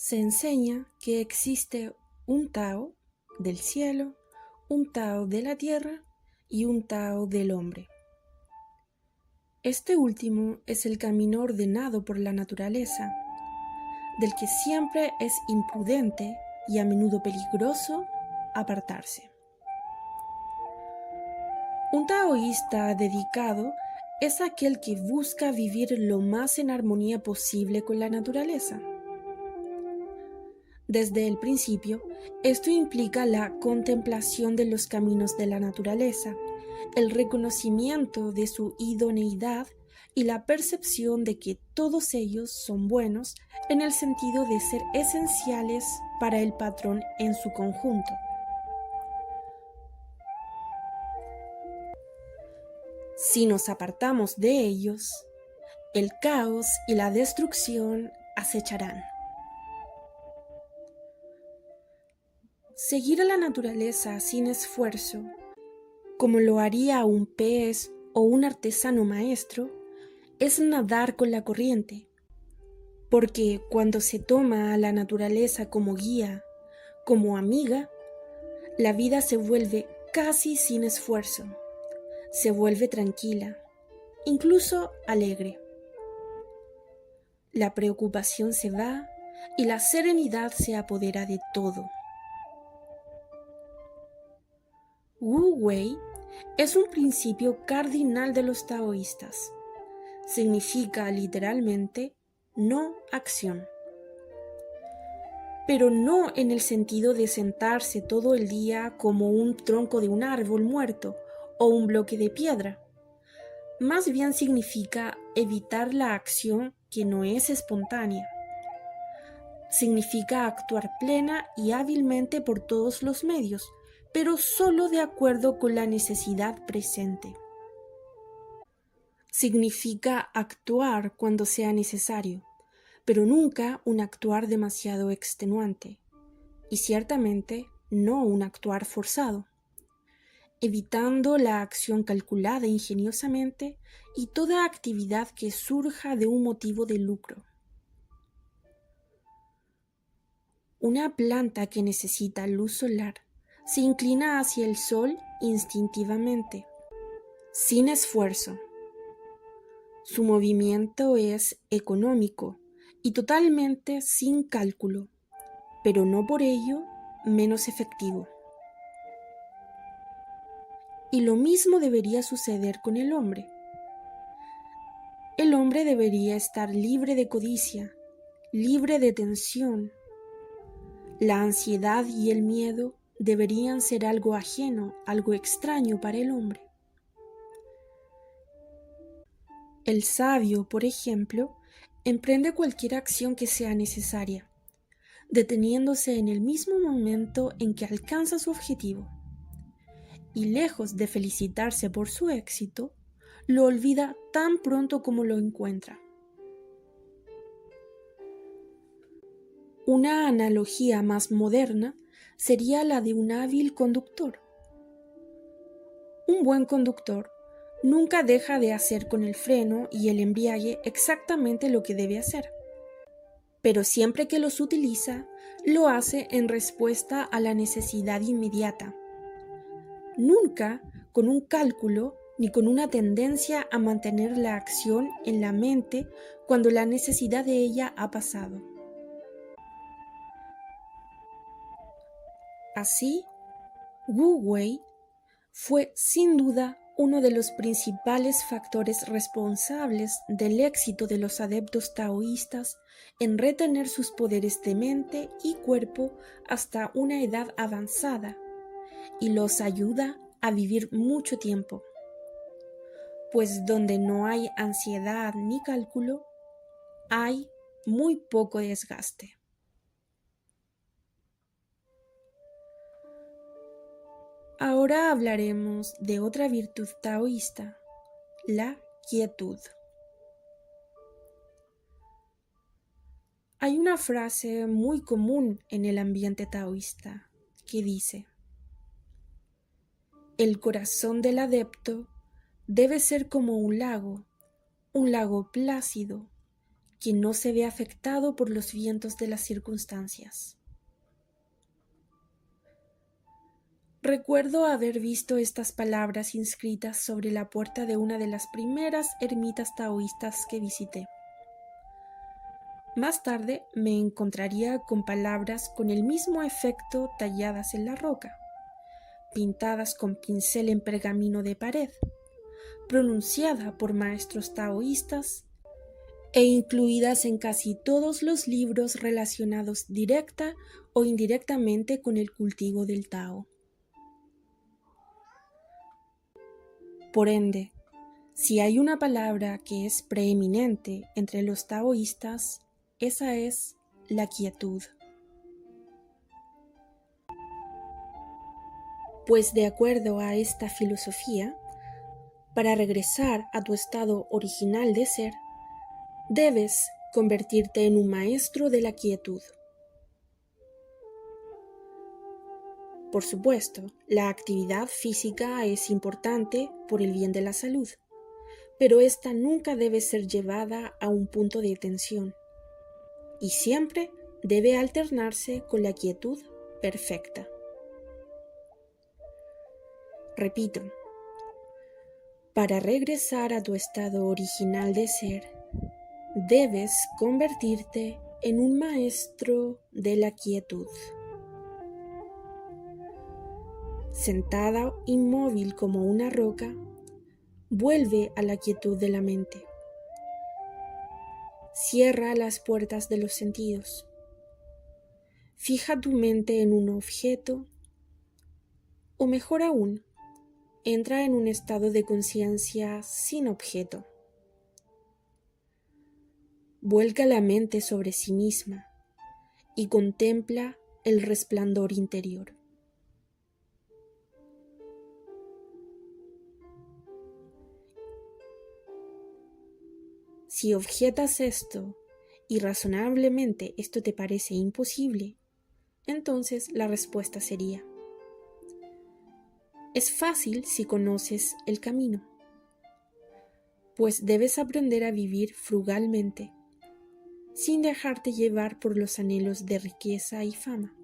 Se enseña que existe un Tao del cielo, un Tao de la tierra y un Tao del hombre. Este último es el camino ordenado por la naturaleza, del que siempre es imprudente y a menudo peligroso apartarse. Un taoísta dedicado es aquel que busca vivir lo más en armonía posible con la naturaleza. Desde el principio, esto implica la contemplación de los caminos de la naturaleza, el reconocimiento de su idoneidad y la percepción de que todos ellos son buenos en el sentido de ser esenciales para el patrón en su conjunto. Si nos apartamos de ellos, el caos y la destrucción acecharán. Seguir a la naturaleza sin esfuerzo, como lo haría un pez o un artesano maestro, es nadar con la corriente, porque cuando se toma a la naturaleza como guía, como amiga, la vida se vuelve casi sin esfuerzo, se vuelve tranquila, incluso alegre. La preocupación se va y la serenidad se apodera de todo. Wu Wei es un principio cardinal de los taoístas. Significa literalmente no acción. Pero no en el sentido de sentarse todo el día como un tronco de un árbol muerto o un bloque de piedra. Más bien significa evitar la acción que no es espontánea. Significa actuar plena y hábilmente por todos los medios, pero solo de acuerdo con la necesidad presente. Significa actuar cuando sea necesario, pero nunca un actuar demasiado extenuante, y ciertamente no un actuar forzado, evitando la acción calculada ingeniosamente y toda actividad que surja de un motivo de lucro. Una planta que necesita luz solar se inclina hacia el sol instintivamente, sin esfuerzo. Su movimiento es económico y totalmente sin cálculo, pero no por ello menos efectivo. Y lo mismo debería suceder con el hombre. El hombre debería estar libre de codicia, libre de tensión. La ansiedad y el miedo deberían ser algo ajeno, algo extraño para el hombre. El sabio, por ejemplo, emprende cualquier acción que sea necesaria, deteniéndose en el mismo momento en que alcanza su objetivo, y lejos de felicitarse por su éxito, lo olvida tan pronto como lo encuentra. Una analogía más moderna sería la de un hábil conductor. Un buen conductor nunca deja de hacer con el freno y el embriague exactamente lo que debe hacer, pero siempre que los utiliza, lo hace en respuesta a la necesidad inmediata, nunca con un cálculo ni con una tendencia a mantener la acción en la mente cuando la necesidad de ella ha pasado. Así, Wu Wei fue sin duda uno de los principales factores responsables del éxito de los adeptos taoístas en retener sus poderes de mente y cuerpo hasta una edad avanzada, y los ayuda a vivir mucho tiempo, pues donde no hay ansiedad ni cálculo, hay muy poco desgaste. Ahora hablaremos de otra virtud taoísta, la quietud. Hay una frase muy común en el ambiente taoísta que dice: el corazón del adepto debe ser como un lago plácido, que no se ve afectado por los vientos de las circunstancias. Recuerdo haber visto estas palabras inscritas sobre la puerta de una de las primeras ermitas taoístas que visité. Más tarde me encontraría con palabras con el mismo efecto talladas en la roca, pintadas con pincel en pergamino de pared, pronunciada por maestros taoístas e incluidas en casi todos los libros relacionados directa o indirectamente con el cultivo del Tao. Por ende, si hay una palabra que es preeminente entre los taoístas, esa es la quietud. Pues de acuerdo a esta filosofía, para regresar a tu estado original de ser, debes convertirte en un maestro de la quietud. Por supuesto, la actividad física es importante por el bien de la salud, pero esta nunca debe ser llevada a un punto de tensión y siempre debe alternarse con la quietud perfecta. Repito, para regresar a tu estado original de ser, debes convertirte en un maestro de la quietud. Sentada inmóvil como una roca, vuelve a la quietud de la mente. Cierra las puertas de los sentidos. Fija tu mente en un objeto, o mejor aún, entra en un estado de conciencia sin objeto. Vuelca la mente sobre sí misma y contempla el resplandor interior. Si objetas esto y razonablemente esto te parece imposible, entonces la respuesta sería: es fácil si conoces el camino, pues debes aprender a vivir frugalmente, sin dejarte llevar por los anhelos de riqueza y fama.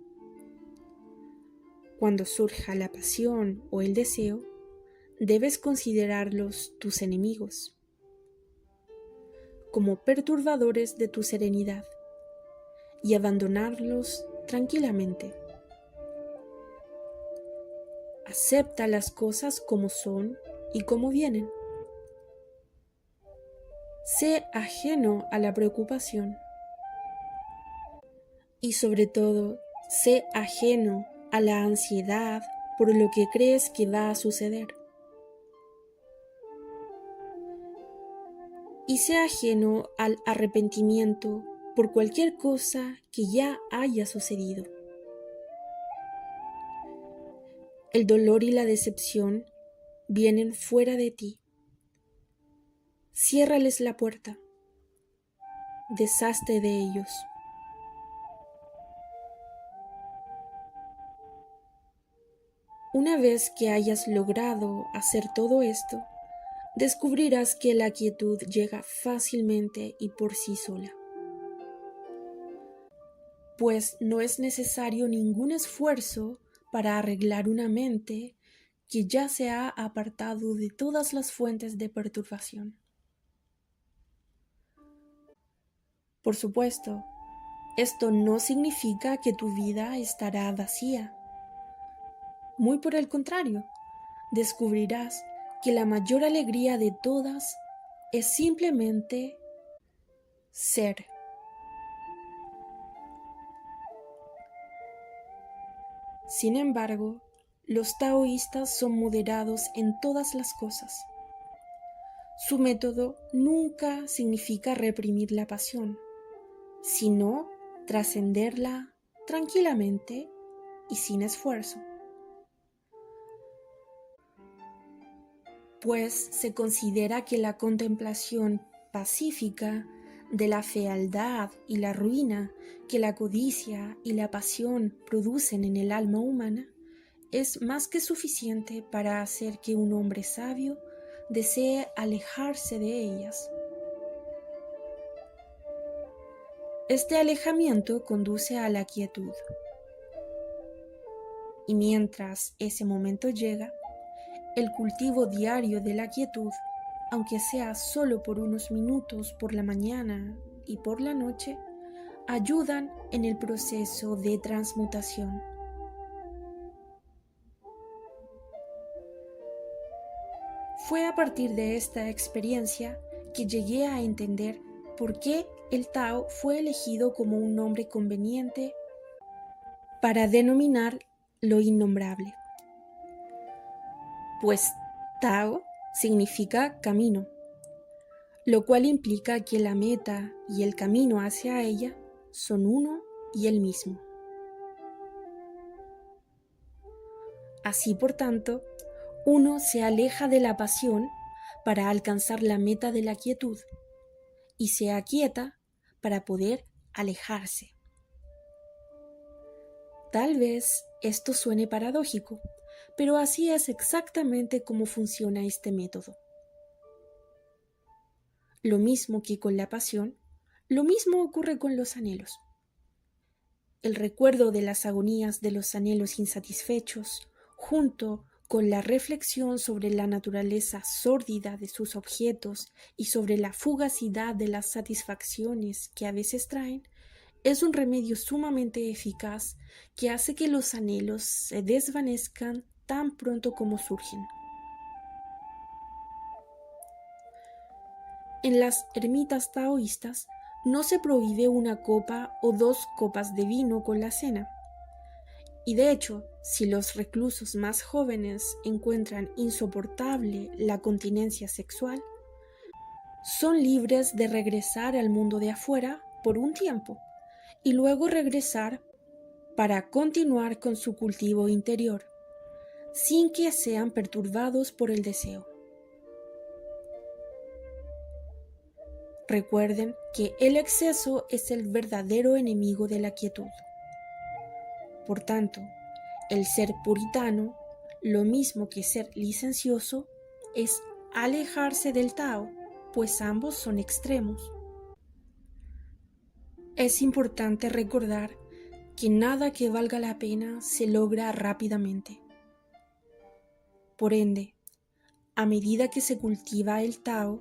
Cuando surja la pasión o el deseo, debes considerarlos tus enemigos, como perturbadores de tu serenidad, y abandonarlos tranquilamente. Acepta las cosas como son y como vienen. Sé ajeno a la preocupación. Y sobre todo, sé ajeno a la ansiedad por lo que crees que va a suceder. Y sé ajeno al arrepentimiento por cualquier cosa que ya haya sucedido. El dolor y la decepción vienen fuera de ti. Ciérrales la puerta. Deshazte de ellos. Una vez que hayas logrado hacer todo esto, descubrirás que la quietud llega fácilmente y por sí sola, pues no es necesario ningún esfuerzo para arreglar una mente que ya se ha apartado de todas las fuentes de perturbación. Por supuesto, esto no significa que tu vida estará vacía. Muy por el contrario, descubrirás que la mayor alegría de todas es simplemente ser. Sin embargo, los taoístas son moderados en todas las cosas. Su método nunca significa reprimir la pasión, sino trascenderla tranquilamente y sin esfuerzo. Pues se considera que la contemplación pacífica de la fealdad y la ruina que la codicia y la pasión producen en el alma humana es más que suficiente para hacer que un hombre sabio desee alejarse de ellas. Este alejamiento conduce a la quietud. Y mientras ese momento llega, el cultivo diario de la quietud, aunque sea solo por unos minutos por la mañana y por la noche, ayudan en el proceso de transmutación. Fue a partir de esta experiencia que llegué a entender por qué el Tao fue elegido como un nombre conveniente para denominar lo innombrable. Pues Tao significa camino, lo cual implica que la meta y el camino hacia ella son uno y el mismo. Así, por tanto, uno se aleja de la pasión para alcanzar la meta de la quietud y se aquieta para poder alejarse. Tal vez esto suene paradójico, pero así es exactamente como funciona este método. Lo mismo que con la pasión, lo mismo ocurre con los anhelos. El recuerdo de las agonías de los anhelos insatisfechos, junto con la reflexión sobre la naturaleza sórdida de sus objetos y sobre la fugacidad de las satisfacciones que a veces traen, es un remedio sumamente eficaz que hace que los anhelos se desvanezcan tan pronto como surgen. En las ermitas taoístas no se prohíbe una copa o 2 copas de vino con la cena. Y de hecho, si los reclusos más jóvenes encuentran insoportable la continencia sexual, son libres de regresar al mundo de afuera por un tiempo y luego regresar para continuar con su cultivo interior, sin que sean perturbados por el deseo. Recuerden que el exceso es el verdadero enemigo de la quietud. Por tanto, el ser puritano, lo mismo que ser licencioso, es alejarse del Tao, pues ambos son extremos. Es importante recordar que nada que valga la pena se logra rápidamente. Por ende, a medida que se cultiva el Tao,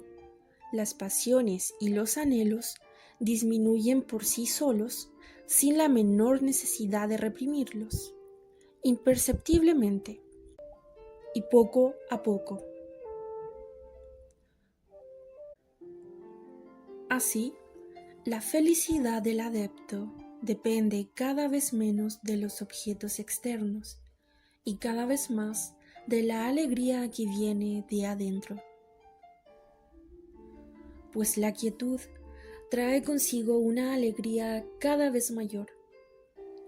las pasiones y los anhelos disminuyen por sí solos sin la menor necesidad de reprimirlos, imperceptiblemente y poco a poco. Así, la felicidad del adepto depende cada vez menos de los objetos externos y cada vez más de la alegría que viene de adentro. Pues la quietud trae consigo una alegría cada vez mayor,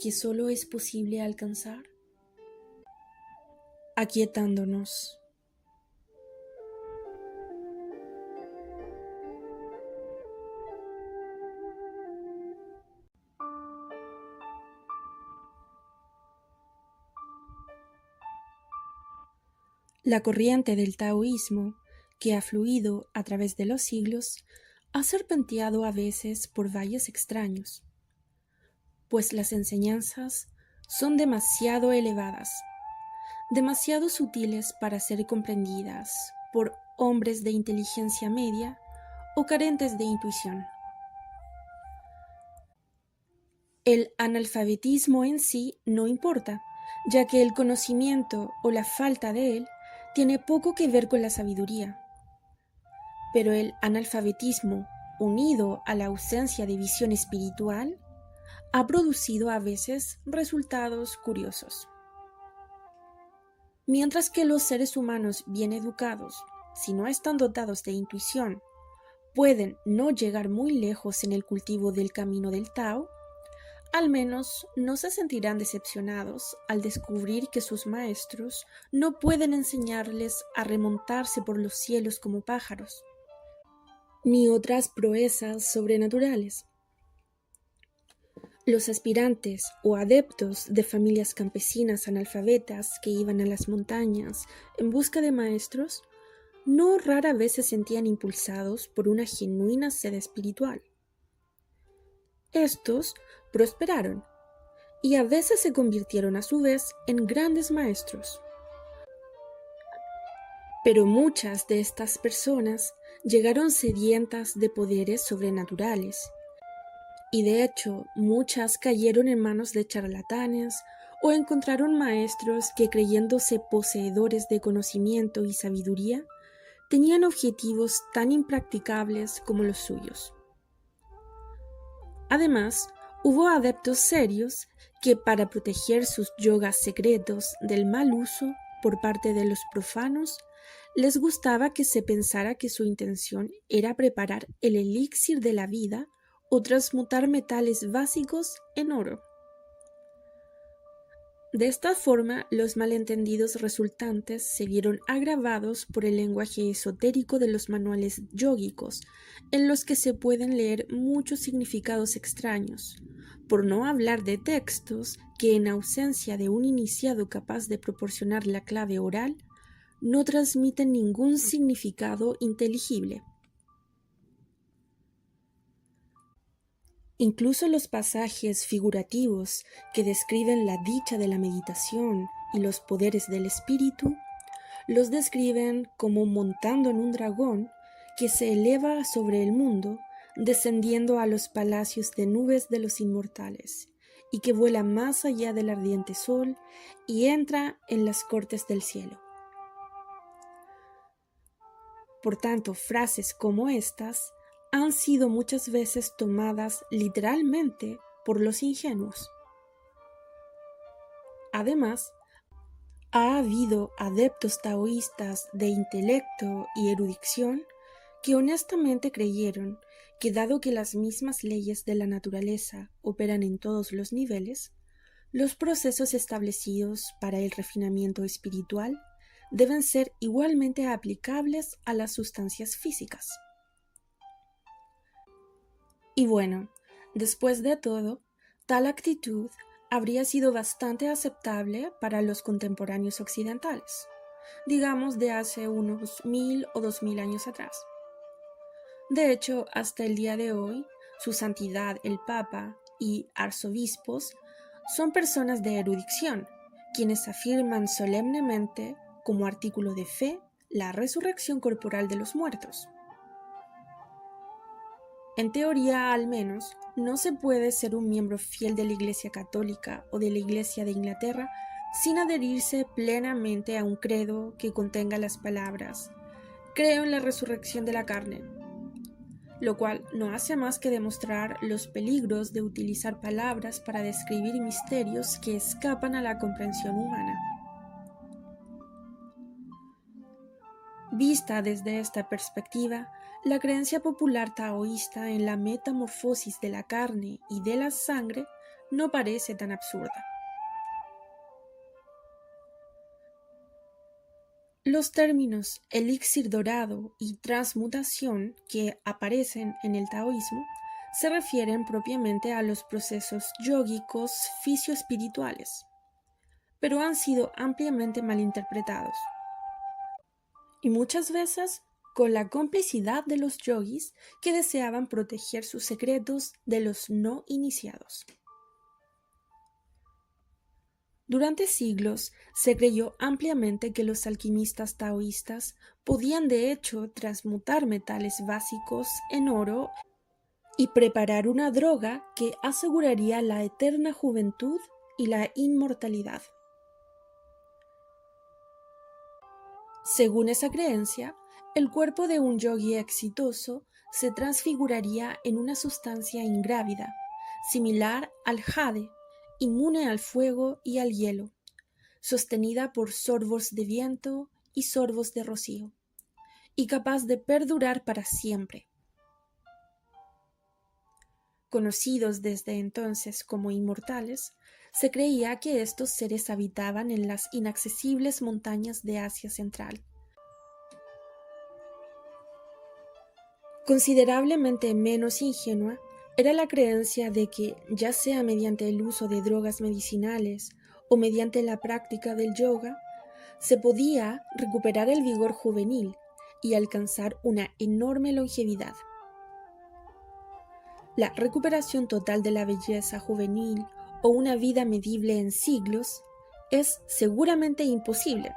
que solo es posible alcanzar aquietándonos. La corriente del taoísmo, que ha fluido a través de los siglos, ha serpenteado a veces por valles extraños, pues las enseñanzas son demasiado elevadas, demasiado sutiles para ser comprendidas por hombres de inteligencia media o carentes de intuición. El analfabetismo en sí no importa, ya que el conocimiento o la falta de él tiene poco que ver con la sabiduría. Pero el analfabetismo, unido a la ausencia de visión espiritual, ha producido a veces resultados curiosos. Mientras que los seres humanos bien educados, si no están dotados de intuición, pueden no llegar muy lejos en el cultivo del camino del Tao, al menos no se sentirán decepcionados al descubrir que sus maestros no pueden enseñarles a remontarse por los cielos como pájaros, ni otras proezas sobrenaturales. Los aspirantes o adeptos de familias campesinas analfabetas que iban a las montañas en busca de maestros no rara vez se sentían impulsados por una genuina sed espiritual. Estos prosperaron y a veces se convirtieron a su vez en grandes maestros. Pero muchas de estas personas llegaron sedientas de poderes sobrenaturales, y de hecho muchas cayeron en manos de charlatanes o encontraron maestros que, creyéndose poseedores de conocimiento y sabiduría, tenían objetivos tan impracticables como los suyos. Además, hubo adeptos serios que, para proteger sus yogas secretos del mal uso por parte de los profanos, les gustaba que se pensara que su intención era preparar el elixir de la vida o transmutar metales básicos en oro. De esta forma, los malentendidos resultantes se vieron agravados por el lenguaje esotérico de los manuales yógicos, en los que se pueden leer muchos significados extraños, por no hablar de textos que, en ausencia de un iniciado capaz de proporcionar la clave oral, no transmiten ningún significado inteligible. Incluso los pasajes figurativos que describen la dicha de la meditación y los poderes del espíritu, los describen como montando en un dragón que se eleva sobre el mundo, descendiendo a los palacios de nubes de los inmortales, y que vuela más allá del ardiente sol y entra en las cortes del cielo. Por tanto, frases como estas han sido muchas veces tomadas literalmente por los ingenuos. Además, ha habido adeptos taoístas de intelecto y erudición que honestamente creyeron que, dado que las mismas leyes de la naturaleza operan en todos los niveles, los procesos establecidos para el refinamiento espiritual deben ser igualmente aplicables a las sustancias físicas. Y bueno, después de todo, tal actitud habría sido bastante aceptable para los contemporáneos occidentales, digamos de hace unos 1000 o 2000 años atrás. De hecho, hasta el día de hoy, su santidad el Papa y arzobispos son personas de erudición, quienes afirman solemnemente, como artículo de fe, la resurrección corporal de los muertos. En teoría, al menos, no se puede ser un miembro fiel de la Iglesia Católica o de la Iglesia de Inglaterra sin adherirse plenamente a un credo que contenga las palabras «Creo en la resurrección de la carne», lo cual no hace más que demostrar los peligros de utilizar palabras para describir misterios que escapan a la comprensión humana. Vista desde esta perspectiva, la creencia popular taoísta en la metamorfosis de la carne y de la sangre no parece tan absurda. Los términos elixir dorado y transmutación que aparecen en el taoísmo se refieren propiamente a los procesos yógicos fisioespirituales, pero han sido ampliamente malinterpretados. Y muchas veces con la complicidad de los yogis que deseaban proteger sus secretos de los no iniciados. Durante siglos se creyó ampliamente que los alquimistas taoístas podían de hecho transmutar metales básicos en oro y preparar una droga que aseguraría la eterna juventud y la inmortalidad. Según esa creencia, el cuerpo de un yogui exitoso se transfiguraría en una sustancia ingrávida, similar al jade, inmune al fuego y al hielo, sostenida por sorbos de viento y sorbos de rocío, y capaz de perdurar para siempre. Conocidos desde entonces como inmortales, se creía que estos seres habitaban en las inaccesibles montañas de Asia Central. Considerablemente menos ingenua era la creencia de que, ya sea mediante el uso de drogas medicinales o mediante la práctica del yoga, se podía recuperar el vigor juvenil y alcanzar una enorme longevidad. La recuperación total de la belleza juvenil o una vida medible en siglos es seguramente imposible,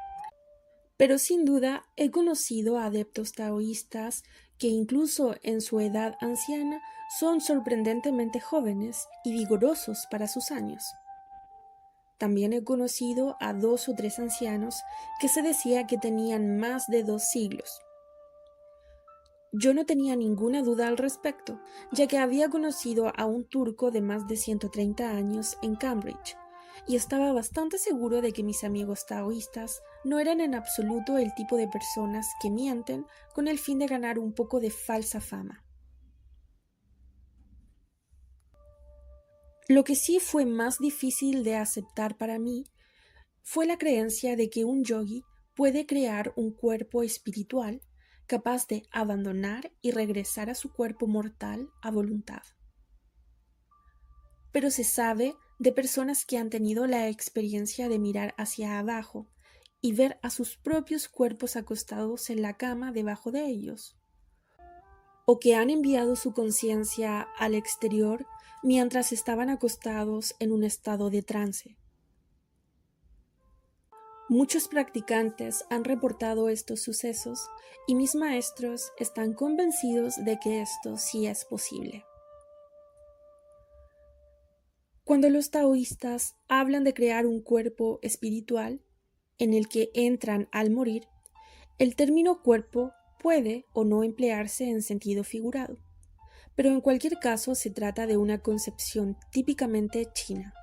pero sin duda he conocido a adeptos taoístas que incluso en su edad anciana son sorprendentemente jóvenes y vigorosos para sus años. También he conocido a 2 o 3 ancianos que se decía que tenían más de 2 siglos. Yo no tenía ninguna duda al respecto, ya que había conocido a un turco de más de 130 años en Cambridge, y estaba bastante seguro de que mis amigos taoístas no eran en absoluto el tipo de personas que mienten con el fin de ganar un poco de falsa fama. Lo que sí fue más difícil de aceptar para mí fue la creencia de que un yogi puede crear un cuerpo espiritual capaz de abandonar y regresar a su cuerpo mortal a voluntad. Pero se sabe de personas que han tenido la experiencia de mirar hacia abajo y ver a sus propios cuerpos acostados en la cama debajo de ellos, o que han enviado su conciencia al exterior mientras estaban acostados en un estado de trance. Muchos practicantes han reportado estos sucesos y mis maestros están convencidos de que esto sí es posible. Cuando los taoístas hablan de crear un cuerpo espiritual en el que entran al morir, el término cuerpo puede o no emplearse en sentido figurado, pero en cualquier caso se trata de una concepción típicamente china.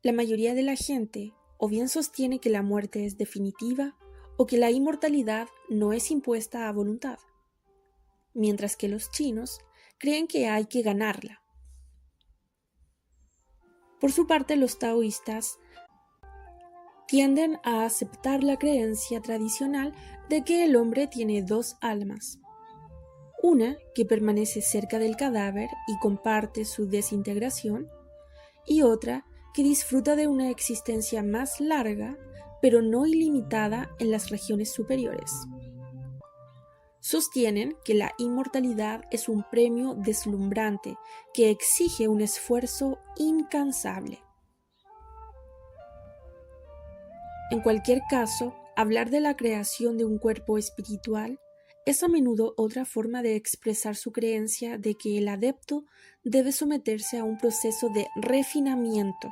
La mayoría de la gente o bien sostiene que la muerte es definitiva o que la inmortalidad no es impuesta a voluntad, mientras que los chinos creen que hay que ganarla. Por su parte, los taoístas tienden a aceptar la creencia tradicional de que el hombre tiene 2 almas, una que permanece cerca del cadáver y comparte su desintegración, y otra que disfruta de una existencia más larga, pero no ilimitada en las regiones superiores. Sostienen que la inmortalidad es un premio deslumbrante que exige un esfuerzo incansable. En cualquier caso, hablar de la creación de un cuerpo espiritual es a menudo otra forma de expresar su creencia de que el adepto debe someterse a un proceso de refinamiento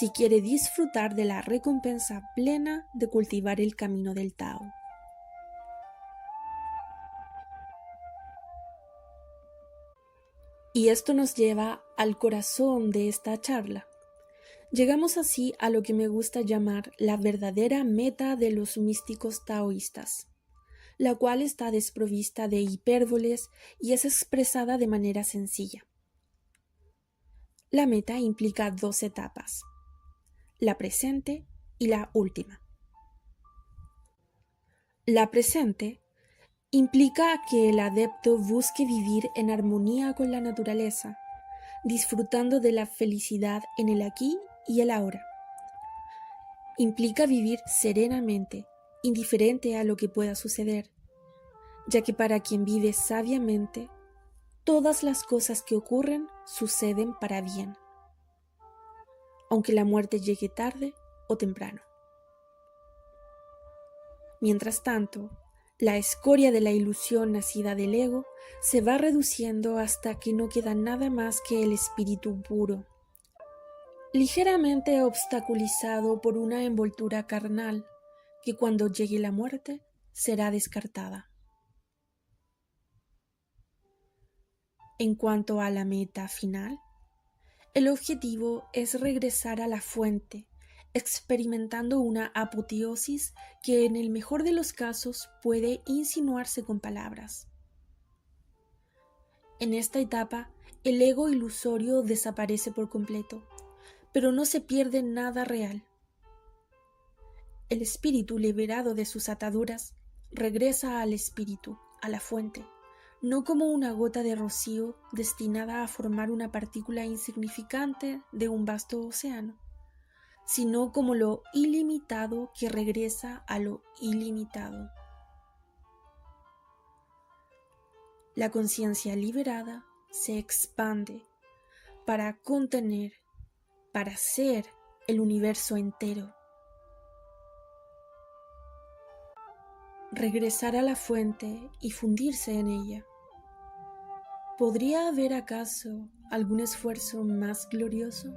si quiere disfrutar de la recompensa plena de cultivar el camino del Tao. Y esto nos lleva al corazón de esta charla. Llegamos así a lo que me gusta llamar la verdadera meta de los místicos taoístas, la cual está desprovista de hipérboles y es expresada de manera sencilla. La meta implica 2 etapas, la presente y la última. La presente implica que el adepto busque vivir en armonía con la naturaleza, disfrutando de la felicidad en el aquí y el ahora. Implica vivir serenamente, indiferente a lo que pueda suceder, ya que para quien vive sabiamente, todas las cosas que ocurren suceden para bien, aunque la muerte llegue tarde o temprano. Mientras tanto, la escoria de la ilusión nacida del ego se va reduciendo hasta que no queda nada más que el espíritu puro, ligeramente obstaculizado por una envoltura carnal que cuando llegue la muerte será descartada. En cuanto a la meta final, el objetivo es regresar a la fuente, experimentando una apoteosis que en el mejor de los casos puede insinuarse con palabras. En esta etapa, el ego ilusorio desaparece por completo, pero no se pierde nada real. El espíritu liberado de sus ataduras regresa al espíritu, a la fuente, no como una gota de rocío destinada a formar una partícula insignificante de un vasto océano, sino como lo ilimitado que regresa a lo ilimitado. La conciencia liberada se expande para contener, para ser el universo entero. Regresar a la fuente y fundirse en ella. ¿Podría haber acaso algún esfuerzo más glorioso?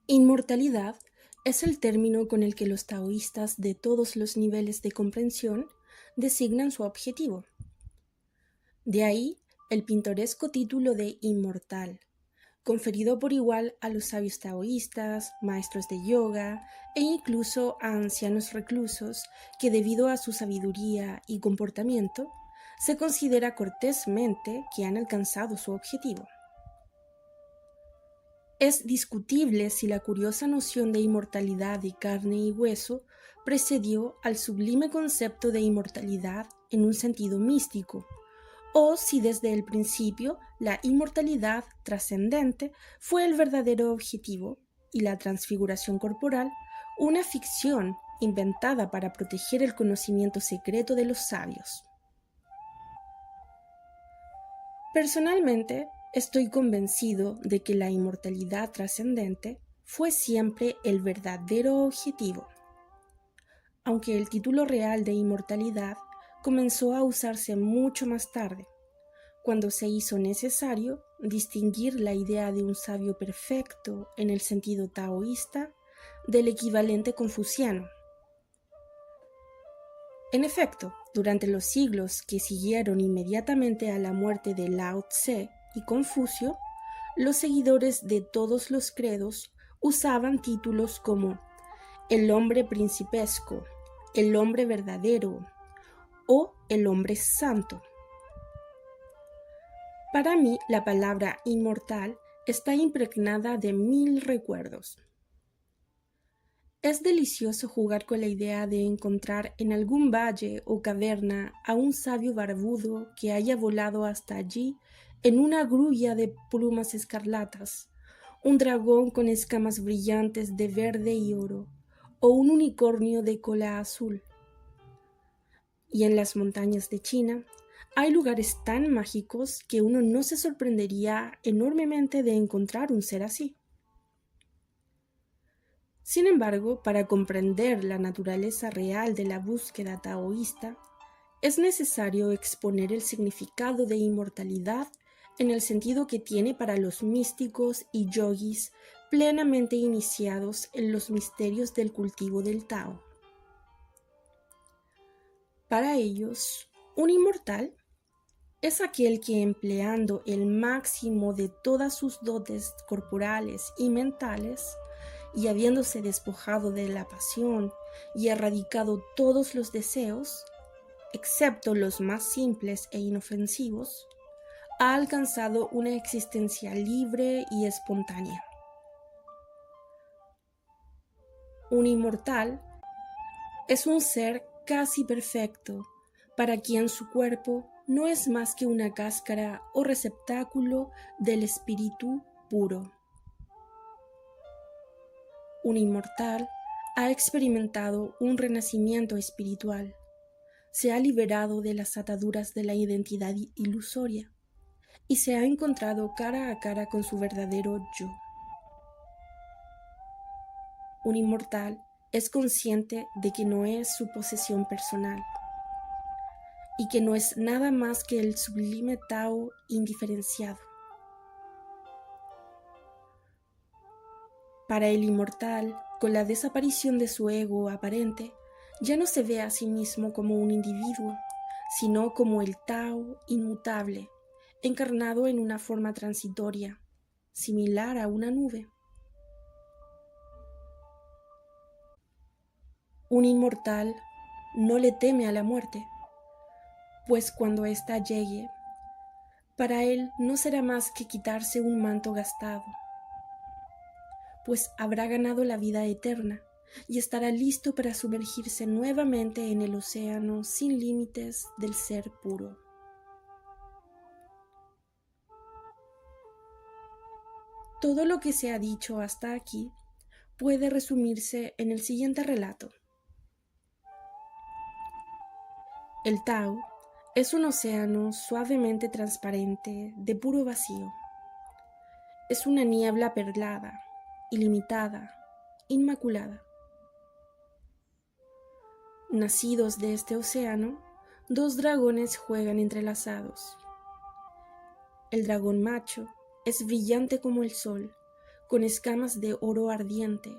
Inmortalidad es el término con el que los taoístas de todos los niveles de comprensión designan su objetivo. De ahí el pintoresco título de inmortal, conferido por igual a los sabios taoístas, maestros de yoga e incluso a ancianos reclusos que debido a su sabiduría y comportamiento se considera cortésmente que han alcanzado su objetivo. Es discutible si la curiosa noción de inmortalidad de carne y hueso precedió al sublime concepto de inmortalidad en un sentido místico, o si desde el principio la inmortalidad trascendente fue el verdadero objetivo y la transfiguración corporal una ficción inventada para proteger el conocimiento secreto de los sabios. Personalmente, estoy convencido de que la inmortalidad trascendente fue siempre el verdadero objetivo, aunque el título real de inmortalidad comenzó a usarse mucho más tarde, cuando se hizo necesario distinguir la idea de un sabio perfecto en el sentido taoísta del equivalente confuciano. En efecto, durante los siglos que siguieron inmediatamente a la muerte de Lao Tse y Confucio, los seguidores de todos los credos usaban títulos como el hombre principesco, el hombre verdadero o el hombre santo. Para mí, la palabra inmortal está impregnada de 1000 recuerdos. Es delicioso jugar con la idea de encontrar en algún valle o caverna a un sabio barbudo que haya volado hasta allí en una grulla de plumas escarlatas, un dragón con escamas brillantes de verde y oro, o un unicornio de cola azul. Y en las montañas de China hay lugares tan mágicos que uno no se sorprendería enormemente de encontrar un ser así. Sin embargo, para comprender la naturaleza real de la búsqueda taoísta, es necesario exponer el significado de inmortalidad en el sentido que tiene para los místicos y yogis plenamente iniciados en los misterios del cultivo del Tao. Para ellos, un inmortal es aquel que empleando el máximo de todas sus dotes corporales y mentales, y habiéndose despojado de la pasión y erradicado todos los deseos, excepto los más simples e inofensivos, ha alcanzado una existencia libre y espontánea. Un inmortal es un ser casi perfecto, para quien su cuerpo no es más que una cáscara o receptáculo del espíritu puro. Un inmortal ha experimentado un renacimiento espiritual, se ha liberado de las ataduras de la identidad ilusoria y se ha encontrado cara a cara con su verdadero yo. Un inmortal es consciente de que no es su posesión personal y que no es nada más que el sublime Tao indiferenciado. Para el inmortal, con la desaparición de su ego aparente, ya no se ve a sí mismo como un individuo, sino como el Tao inmutable, encarnado en una forma transitoria, similar a una nube. Un inmortal no le teme a la muerte, pues cuando ésta llegue, para él no será más que quitarse un manto gastado, pues habrá ganado la vida eterna y estará listo para sumergirse nuevamente en el océano sin límites del ser puro. Todo lo que se ha dicho hasta aquí puede resumirse en el siguiente relato. El Tao es un océano suavemente transparente de puro vacío. Es una niebla perlada, ilimitada, inmaculada. Nacidos de este océano, dos dragones juegan entrelazados. El dragón macho es brillante como el sol, con escamas de oro ardiente.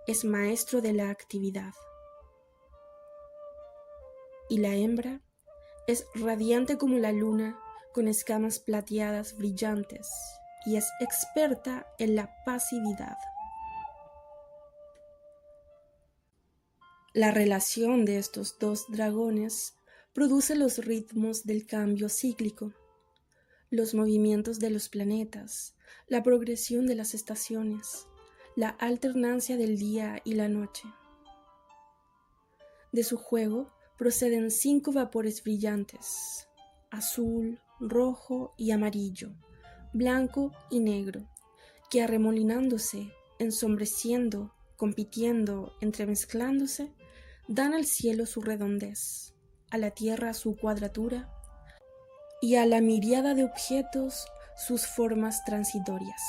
Es maestro de la actividad. Y la hembra es radiante como la luna, con escamas plateadas brillantes, y es experta en la pasividad. La relación de estos dos dragones produce los ritmos del cambio cíclico, los movimientos de los planetas, la progresión de las estaciones, la alternancia del día y la noche. De su juego proceden 5 vapores brillantes: azul, rojo y amarillo, blanco y negro, que arremolinándose, ensombreciendo, compitiendo, entremezclándose, dan al cielo su redondez, a la tierra su cuadratura y a la miríada de objetos sus formas transitorias.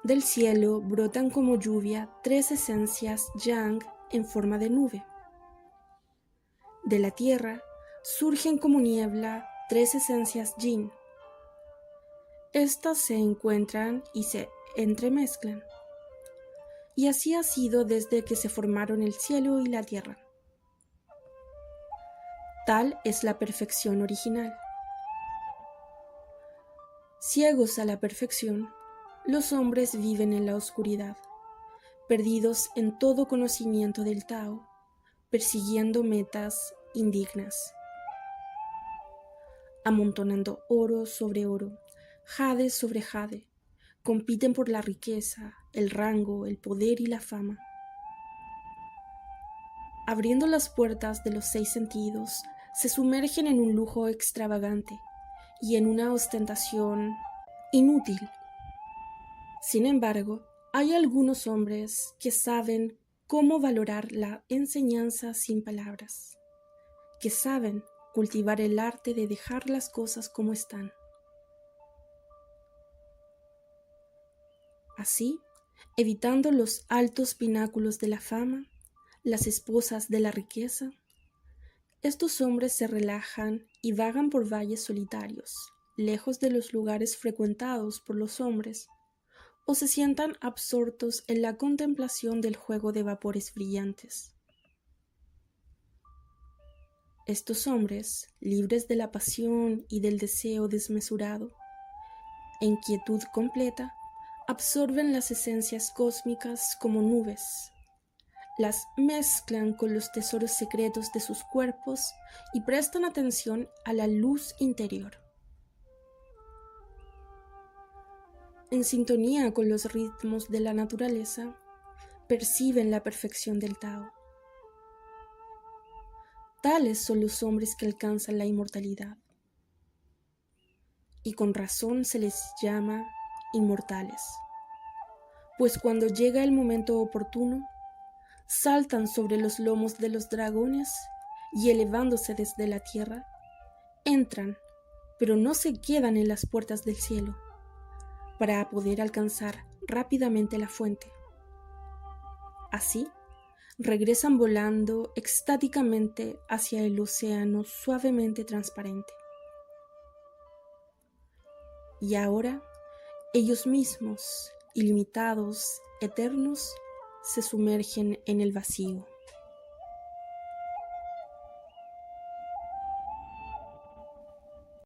Del cielo brotan como lluvia 3 esencias yang en forma de nube. De la tierra surgen como niebla 3 esencias yin. Estas se encuentran y se entremezclan. Y así ha sido desde que se formaron el cielo y la tierra. Tal es la perfección original. Ciegos a la perfección, los hombres viven en la oscuridad, perdidos en todo conocimiento del Tao, persiguiendo metas indignas, amontonando oro sobre oro, jade sobre jade, compiten por la riqueza, el rango, el poder y la fama. Abriendo las puertas de los 6 sentidos, se sumergen en un lujo extravagante y en una ostentación inútil. Sin embargo, hay algunos hombres que saben cómo valorar la enseñanza sin palabras, que saben cultivar el arte de dejar las cosas como están. Así, evitando los altos pináculos de la fama, las esposas de la riqueza, estos hombres se relajan y vagan por valles solitarios, lejos de los lugares frecuentados por los hombres, o se sientan absortos en la contemplación del juego de vapores brillantes. Estos hombres, libres de la pasión y del deseo desmesurado, en quietud completa, absorben las esencias cósmicas como nubes, las mezclan con los tesoros secretos de sus cuerpos y prestan atención a la luz interior. En sintonía con los ritmos de la naturaleza, perciben la perfección del Tao. Tales son los hombres que alcanzan la inmortalidad, y con razón se les llama inmortales, pues cuando llega el momento oportuno, saltan sobre los lomos de los dragones y elevándose desde la tierra, entran, pero no se quedan en las puertas del cielo, para poder alcanzar rápidamente la fuente. Así, regresan volando extáticamente hacia el océano suavemente transparente. Y ahora, ellos mismos, ilimitados, eternos, se sumergen en el vacío.